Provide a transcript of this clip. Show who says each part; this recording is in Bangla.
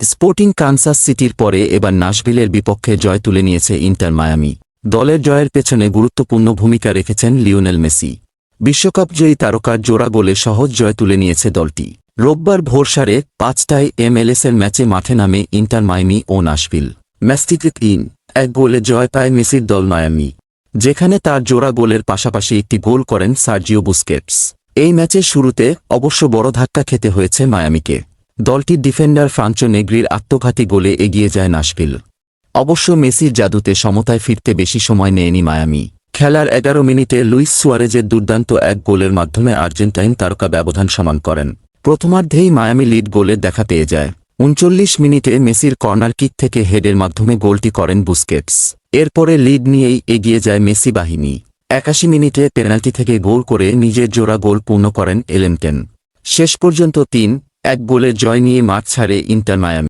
Speaker 1: স্পোর্টিং কানসাস সিটির পরে এবার নাশভিলের বিপক্ষে জয় তুলে নিয়েছে ইন্টার মায়ামি। দলের জয়ের পেছনে গুরুত্বপূর্ণ ভূমিকা রেখেছেন লিওনেল মেসি। বিশ্বকাপজয়ী তারকার জোড়া গোলে সহজ জয় তুলে নিয়েছে দলটি। রোববার ভোর 5:30টায় MLS-এর ম্যাচে মাঠে নামে ইন্টার মায়ামি ও নাশভিল। ম্যাচটিতে 3-1 গোলে জয় পায় মেসির দল মায়ামি, যেখানে তার জোড়া গোলের পাশাপাশি একটি গোল করেন সার্জিও বুস্কেটস। এই ম্যাচের শুরুতে অবশ্য বড় ধাক্কা খেতে হয়েছে মায়ামিকে। দলটির ডিফেন্ডার ফ্রাঞ্চো নেগ্রির আত্মঘাতী গোলে এগিয়ে যায় নাশভিল। অবশ্য মেসির জাদুতে সমতায় ফিরতে বেশি সময় নেয়নি মায়ামি। খেলার 11 মিনিটে লুইস সুয়ারেজের দুর্দান্ত এক গোলের মাধ্যমে আর্জেন্টাইন তারকা ব্যবধান সমান করেন। প্রথমার্ধেই মায়ামি লিড গোলের দেখা পেয়ে যায়। 39 মিনিটে মেসির কর্নার কিক থেকে হেডের মাধ্যমে গোলটি করেন বুস্কেটস। এরপরে লিড নিয়েই এগিয়ে যায় মেসি বাহিনী। 81 মিনিটে পেনাল্টি থেকে গোল করে নিজের জোড়া গোল পূর্ণ করেন এলেনটেন। শেষ পর্যন্ত 3-1 গোলের জয় নিয়ে মাঠ ছাড়ে ইন্টার মায়ামি।